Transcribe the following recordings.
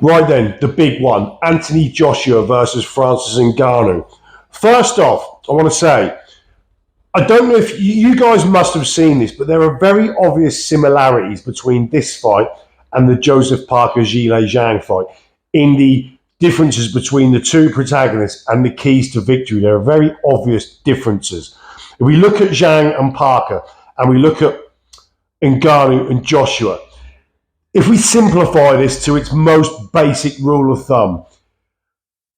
Right then, the big one, Anthony Joshua versus Francis Ngannou. First off, I want to say, I don't know if you guys must have seen this, but there are very obvious similarities between this fight and the Joseph Parker-Zhilei Zhang fight in the differences between the two protagonists and the keys to victory. There are very obvious differences. If we look at Zhang and Parker and we look at Ngannou and Joshua, if we simplify this to its most basic rule of thumb,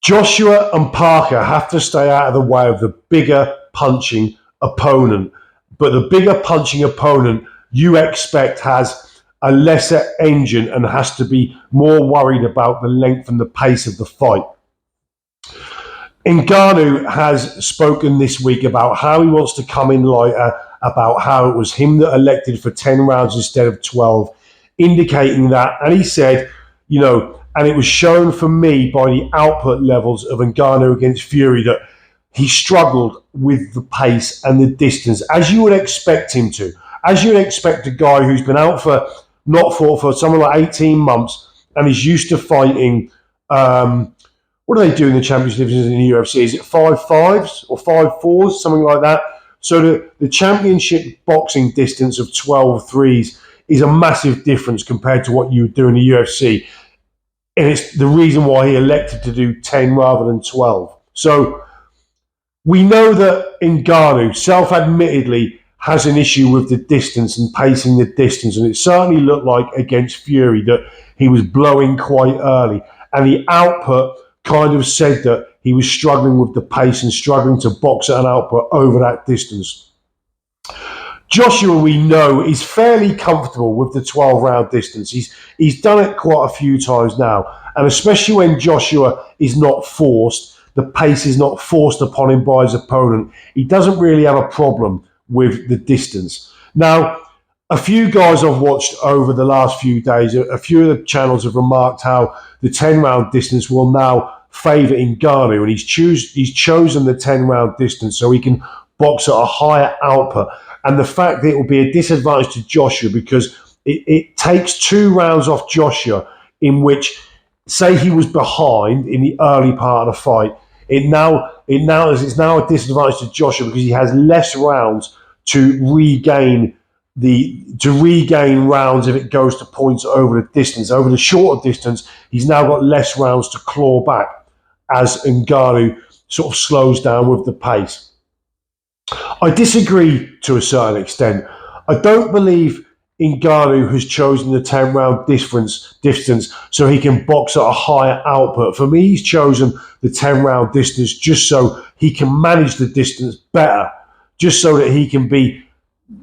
Joshua and Parker have to stay out of the way of the bigger punching opponent. But the bigger punching opponent you expect has a lesser engine and has to be more worried about the length and the pace of the fight. Ngannou has spoken this week about how he wants to come in lighter, about how it was him that elected for 10 rounds instead of 12, indicating that, and he said, and it was shown for me by the output levels of Ngannou against Fury that he struggled with the pace and the distance, as you would expect him to. As you would expect a guy who's been out not fought for something like 18 months and is used to fighting, what do they do in the championship divisions in the UFC? Is it 5.5s or 5.4s, something like that? So the championship boxing distance of 12.3s is a massive difference compared to what you would do in the UFC. And it's the reason why he elected to do 10 rather than 12. So we know that Ngannou, self-admittedly, has an issue with the distance and pacing the distance. And it certainly looked like against Fury that he was blowing quite early. And the output kind of said that he was struggling with the pace and struggling to box at an output over that distance. Joshua, we know, is fairly comfortable with the 12-round distance. He's done it quite a few times now. And especially when Joshua is not forced, the pace is not forced upon him by his opponent, he doesn't really have a problem with the distance. Now, a few guys I've watched over the last few days, a few of the channels have remarked how the 10-round distance will now favour Ngannou, and he's chosen the 10-round distance so he can box at a higher output. And the fact that it will be a disadvantage to Joshua because it takes 2 rounds off Joshua in which, say he was behind in the early part of the fight, it's now a disadvantage to Joshua because he has less rounds to regain rounds if it goes to points over the distance. Over the shorter distance, he's now got less rounds to claw back as Ngannou sort of slows down with the pace. I disagree to a certain extent. I don't believe Ngannou has chosen the 10-round distance so he can box at a higher output. For me, he's chosen the 10-round distance just so he can manage the distance better, just so that he can be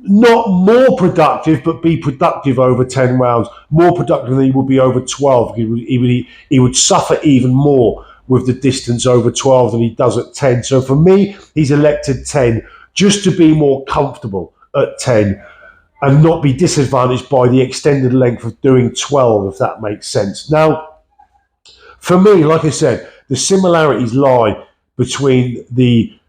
not more productive, but be productive over 10 rounds, more productive than he would be over 12. He would suffer even more with the distance over 12 than he does at 10. So for me, he's elected 10 just to be more comfortable at 10 and not be disadvantaged by the extended length of doing 12, if that makes sense. Now, for me, like I said, the similarities lie between the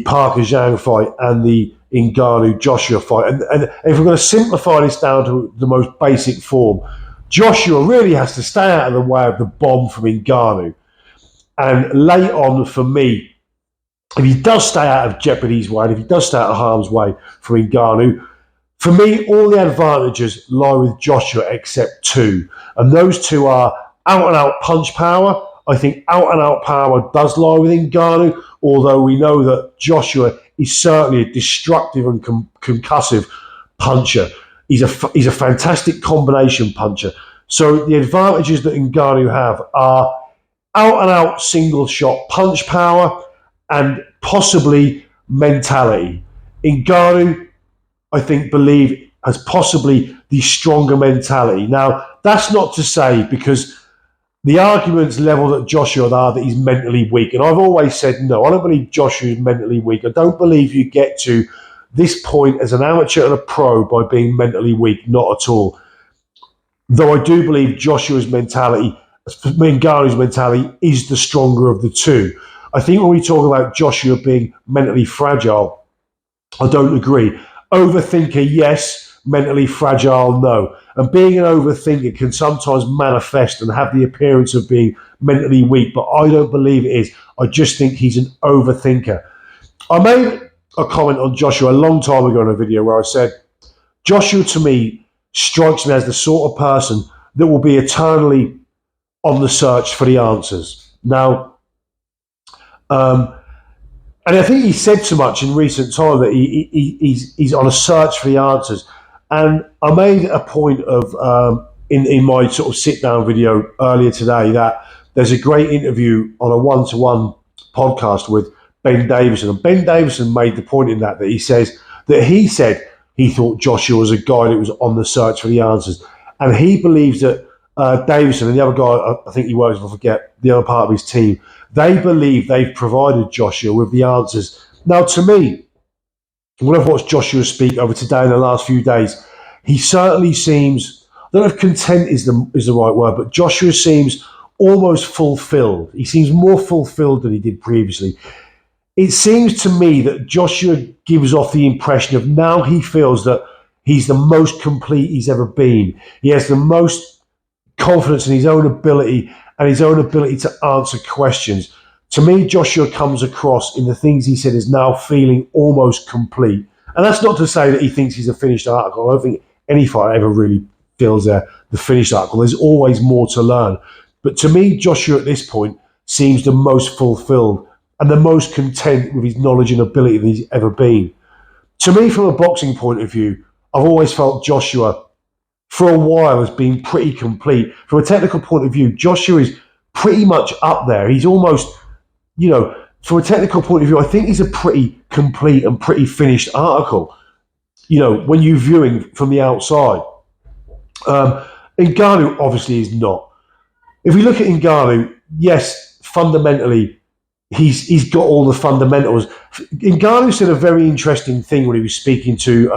Parker-Zhang fight and the Ngannou-Joshua fight. And if we're going to simplify this down to the most basic form, Joshua really has to stay out of the way of the bomb from Ngannou. And late on, for me, if he does stay out of jeopardy's way, and if he does stay out of harm's way for Ngannou, for me, all the advantages lie with Joshua except 2. And those 2 are out-and-out punch power. I think out-and-out power does lie with Ngannou, although we know that Joshua is certainly a destructive and concussive puncher. He's a fantastic combination puncher. So the advantages that Ngannou have are out-and-out single-shot punch power and possibly mentality. Ngannou, I think, has possibly the stronger mentality. Now, that's not to say, because the arguments leveled at Joshua are that he's mentally weak. And I've always said, no, I don't believe Joshua is mentally weak. I don't believe you get to this point as an amateur and a pro by being mentally weak. Not at all. Though I do believe Joshua's mentality, Ngannou's mentality, is the stronger of the 2. I think when we talk about Joshua being mentally fragile, I don't agree. Overthinker, yes, mentally fragile? No. And being an overthinker can sometimes manifest and have the appearance of being mentally weak, but I don't believe it is. I just think he's an overthinker. I made a comment on Joshua a long time ago in a video where I said, Joshua to me strikes me as the sort of person that will be eternally on the search for the answers. Now, and I think he said so much in recent time that he's on a search for the answers. And I made a point of, in my sort of sit-down video earlier today, that there's a great interview on a one-to-one podcast with Ben Davison. And Ben Davison made the point in that he says that he said he thought Joshua was a guy that was on the search for the answers. And he believes that Davison and the other guy, I think he works with, I forget, the other part of his team, they believe they've provided Joshua with the answers. Now, to me, when I've watched Joshua speak over today and the last few days, he certainly seems, I don't know if content is the right word, but Joshua seems almost fulfilled. He seems more fulfilled than he did previously. It seems to me that Joshua gives off the impression of now he feels that he's the most complete he's ever been. He has the most confidence in his own ability and his own ability to answer questions. To me, Joshua comes across in the things he said as now feeling almost complete. And that's not to say that he thinks he's a finished article. I don't think any fighter ever really feels the finished article. There's always more to learn. But to me, Joshua at this point seems the most fulfilled and the most content with his knowledge and ability that he's ever been. To me, from a boxing point of view, I've always felt Joshua for a while has been pretty complete. From a technical point of view, Joshua is pretty much up there. He's almost, from a technical point of view, I think he's a pretty complete and pretty finished article, when you view him from the outside. Ngannou obviously is not. If we look at Ngannou, yes, fundamentally, he's got all the fundamentals. Ngannou said a very interesting thing when he was speaking to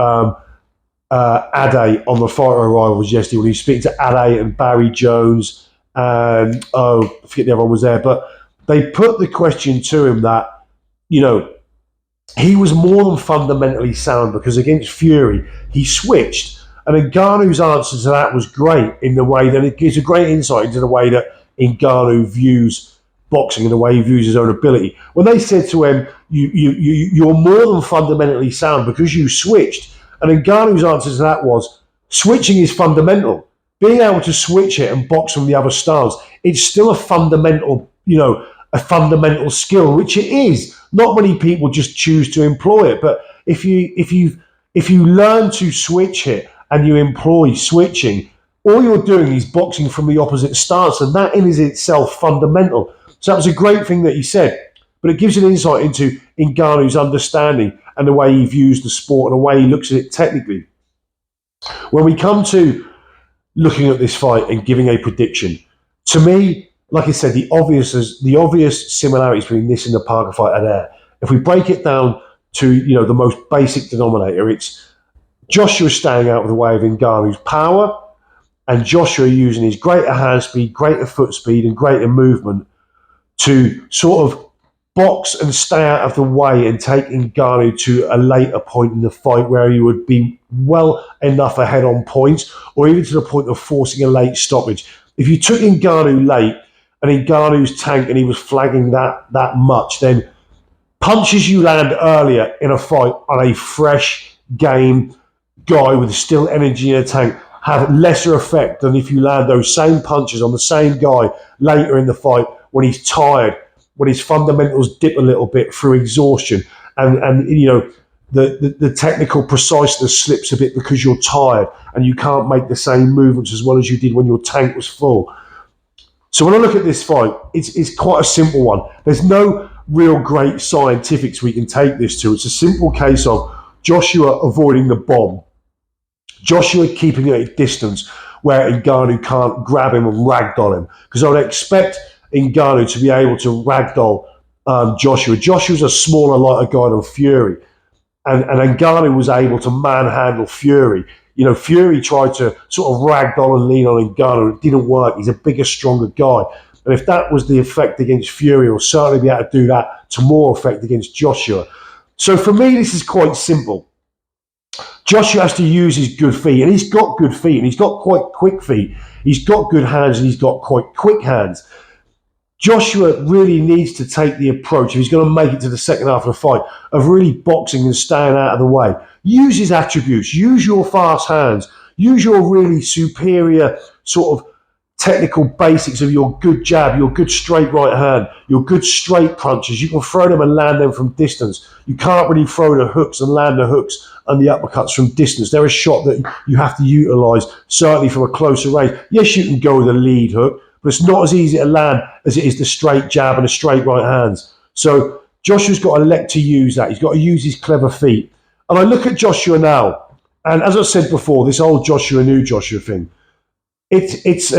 Ade on the Fighter Arrivals yesterday, when he was speaking to Ade and Barry Jones, and I forget the other one was there, but they put the question to him that, he was more than fundamentally sound because against Fury, he switched. And Ngannou's answer to that was great in the way that it gives a great insight into the way that Ngannou views boxing and the way he views his own ability. When they said to him, you're more than fundamentally sound because you switched. And Ngannou's answer to that was, switching is fundamental. Being able to switch it and box from the other stance, it's still a fundamental, a fundamental skill, which it is. Not many people just choose to employ it, but if you learn to switch it and you employ switching, all you're doing is boxing from the opposite stance, and that in is itself fundamental. So that was a great thing that he said, but it gives you an insight into Ngannou's understanding and the way he views the sport and the way he looks at it technically. When we come to looking at this fight and giving a prediction, to me, like I said, the obvious similarities between this and the Parker fight are there. If we break it down to the most basic denominator, it's Joshua staying out of the way of Ngannou's power, and Joshua using his greater hand speed, greater foot speed, and greater movement to sort of box and stay out of the way and take Ngannou to a later point in the fight where he would be well enough ahead on points, or even to the point of forcing a late stoppage. If you took Ngannou late and Ngannou's tank and he was flagging that much, then punches you land earlier in a fight on a fresh game guy with still energy in a tank have lesser effect than if you land those same punches on the same guy later in the fight when he's tired, when his fundamentals dip a little bit through exhaustion, and the technical preciseness slips a bit because you're tired and you can't make the same movements as well as you did when your tank was full. So when I look at this fight, it's quite a simple one. There's no real great scientifics we can take this to. It's a simple case of Joshua avoiding the bomb, Joshua keeping at a distance where Ngannou can't grab him and ragdoll him. Because I would expect Ngannou to be able to ragdoll Joshua. Joshua's a smaller, lighter guy than Fury. And Ngannou was able to manhandle Fury. Fury tried to sort of ragdoll and lean on Ngannou. It didn't work. He's a bigger, stronger guy. And if that was the effect against Fury, he'll certainly be able to do that to more effect against Joshua. So for me, this is quite simple. Joshua has to use his good feet, and he's got good feet, and he's got quite quick feet. He's got good hands, and he's got quite quick hands. Joshua really needs to take the approach, if he's going to make it to the second half of the fight, of really boxing and staying out of the way. Use his attributes, use your fast hands, use your really superior sort of technical basics of your good jab, your good straight right hand, your good straight punches. You can throw them and land them from distance. You can't really throw the hooks and land the hooks and the uppercuts from distance. They're a shot that you have to utilise, certainly from a closer range. Yes, you can go with a lead hook, but it's not as easy to land as it is the straight jab and the straight right hands. So Joshua's got to elect to use that. He's got to use his clever feet. And I look at Joshua now, and as I said before, this old Joshua, new Joshua thing, it's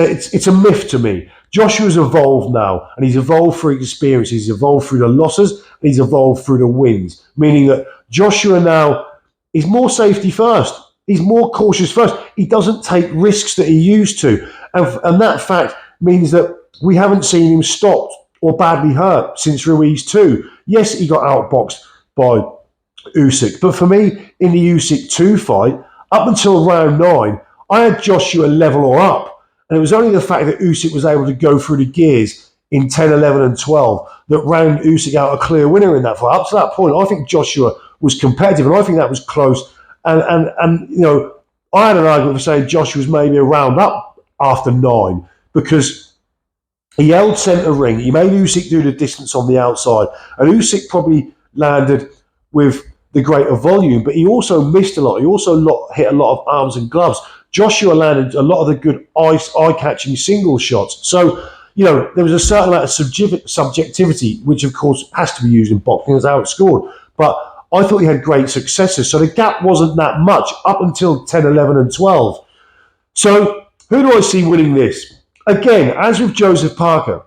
a myth to me. Joshua's evolved now, and he's evolved through experience. He's evolved through the losses, and he's evolved through the wins, meaning that Joshua now is more safety first. He's more cautious first. He doesn't take risks that he used to. And that fact means that we haven't seen him stopped or badly hurt since Ruiz 2. Yes, he got outboxed by Usyk, but for me, in the Usyk 2 fight, up until round 9, I had Joshua level or up. And it was only the fact that Usyk was able to go through the gears in 10, 11 and 12 that round Usyk out a clear winner in that fight. Up to that point, I think Joshua was competitive, and I think that was close. And you know, I had an argument for saying Joshua was maybe a round up after 9 because he held centre ring. He made Usyk do the distance on the outside, and Usyk probably landed with the greater volume, but he also missed a lot. He also hit a lot of arms and gloves. Joshua landed a lot of the good eye-catching single shots. So, you know, there was a certain amount of subjectivity, which of course has to be used in boxing. That's how it scored. But I thought he had great successes. So the gap wasn't that much up until 10, 11 and 12. So who do I see winning this? Again, as with Joseph Parker,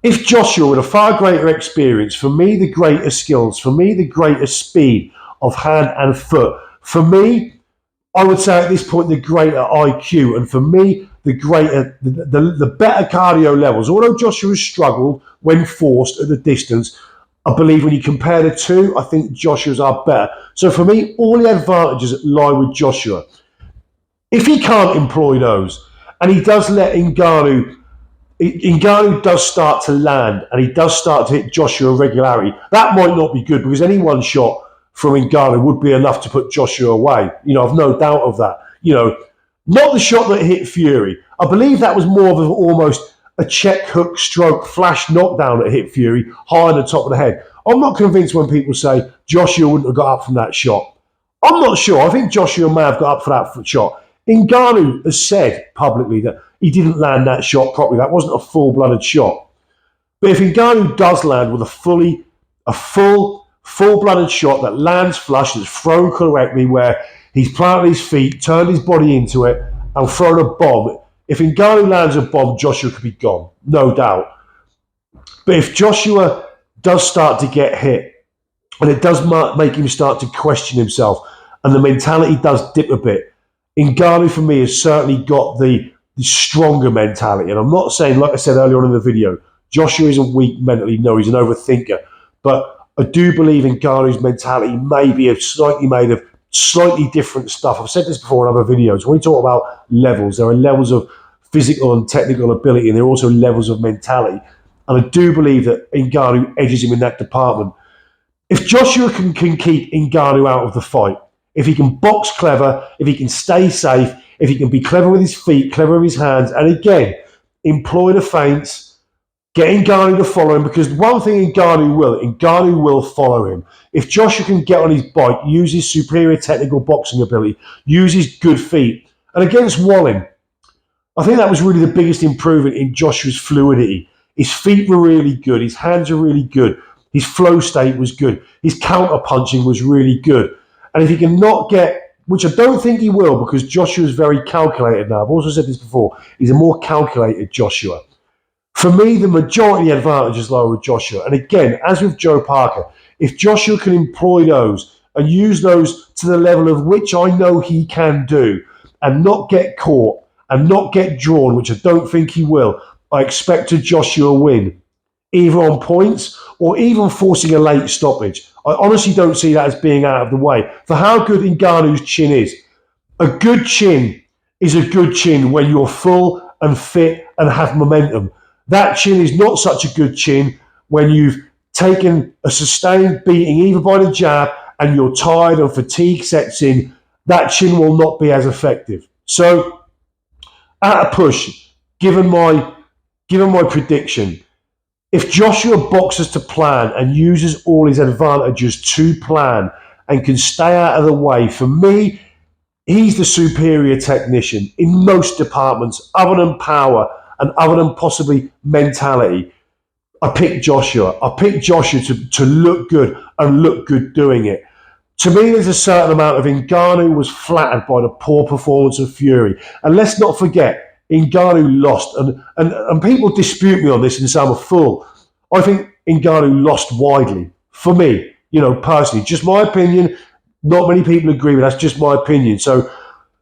if Joshua with a far greater experience, for me the greater skills, for me the greater speed of hand and foot, for me, I would say at this point the greater IQ, and for me the greater, the better cardio levels. Although Joshua struggled when forced at the distance, I believe when you compare the two, I think Joshua's are better. So for me, all the advantages lie with Joshua. If he can't employ those, and he does let Ngannou does start to land, and he does start to hit Joshua regularly, that might not be good, because any one shot from Ngannou would be enough to put Joshua away. You know, I've no doubt of that. You know, not the shot that hit Fury. I believe that was more of almost a check hook stroke flash knockdown that hit Fury high on the top of the head. I'm not convinced when people say Joshua wouldn't have got up from that shot. I'm not sure. I think Joshua may have got up for that shot. Ngannou has said publicly that he didn't land that shot properly. That wasn't a full-blooded shot. But if Ngannou does land with a full-blooded shot that lands flush, that's thrown correctly, where he's planted his feet, turned his body into it, and thrown a bomb, if Ngannou lands a bomb, Joshua could be gone, no doubt. But if Joshua does start to get hit, and it does make him start to question himself, and the mentality does dip a bit, Ngannou for me has certainly got the stronger mentality. And I'm not saying, like I said earlier on in the video, Joshua isn't weak mentally. No, he's an overthinker. But I do believe Ngannou's mentality may be slightly made of slightly different stuff. I've said this before in other videos. When we talk about levels, there are levels of physical and technical ability, and there are also levels of mentality. And I do believe that Ngannou edges him in that department. If Joshua can keep Ngannou out of the fight, if he can box clever, if he can stay safe, if he can be clever with his feet, clever with his hands, and again, employ the feints, get Ngannou to follow him, because one thing Ngannou will follow him. If Joshua can get on his bike, use his superior technical boxing ability, use his good feet, and against Wallin, I think that was really the biggest improvement in Joshua's fluidity. His feet were really good, his hands were really good, his flow state was good, his counter punching was really good. And if he can not get, which I don't think he will, because Joshua's very calculated now. I've also said this before. He's a more calculated Joshua. For me, the majority of the advantages lie with Joshua. And again, as with Joe Parker, if Joshua can employ those and use those to the level of which I know he can do, and not get caught and not get drawn, which I don't think he will, I expect a Joshua win, either on points or even forcing a late stoppage. I honestly don't see that as being out of the way. For how good Ngannou's chin is, a good chin is a good chin when you're full and fit and have momentum. That chin is not such a good chin when you've taken a sustained beating, either by the jab, and you're tired and fatigue sets in. That chin will not be as effective. So, at a push, given my prediction, if Joshua boxes to plan and uses all his advantages to plan and can stay out of the way, for me, he's the superior technician in most departments, other than power and other than possibly mentality. I picked Joshua. I picked Joshua to look good and look good doing it. To me, there's a certain amount of Ngannou was flattered by the poor performance of Fury. And let's not forget, Ngannou lost. And people dispute me on this and say I'm a fool. I think Ngannou lost widely. For me, personally, just my opinion. Not many people agree, but that's just my opinion. So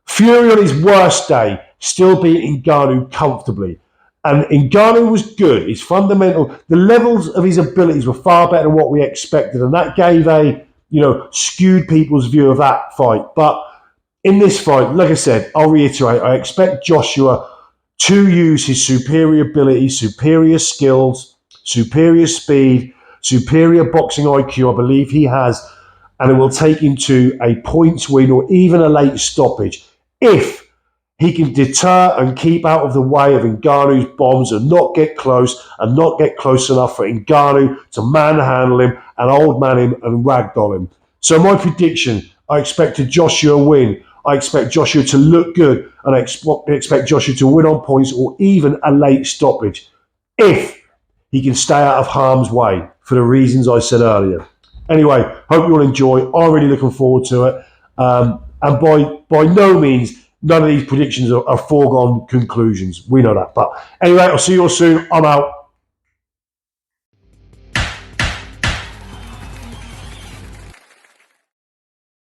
Fury on his worst day still beat Ngannou comfortably. And Ngannou was good. His the levels of his abilities were far better than what we expected. And that gave skewed people's view of that fight. But in this fight, like I said, I'll reiterate, I expect Joshua to use his superior ability, superior skills, superior speed, superior boxing IQ, I believe he has, and it will take him to a points win or even a late stoppage if he can deter and keep out of the way of Ngannou's bombs and not get close enough for Ngannou to manhandle him and old man him and ragdoll him. So my prediction, I expect a Joshua win. I expect Joshua to look good, and I expect Joshua to win on points or even a late stoppage if he can stay out of harm's way for the reasons I said earlier. Anyway, hope you all enjoy. I'm really looking forward to it. And by no means, none of these predictions are foregone conclusions. We know that. But anyway, I'll see you all soon. I'm out.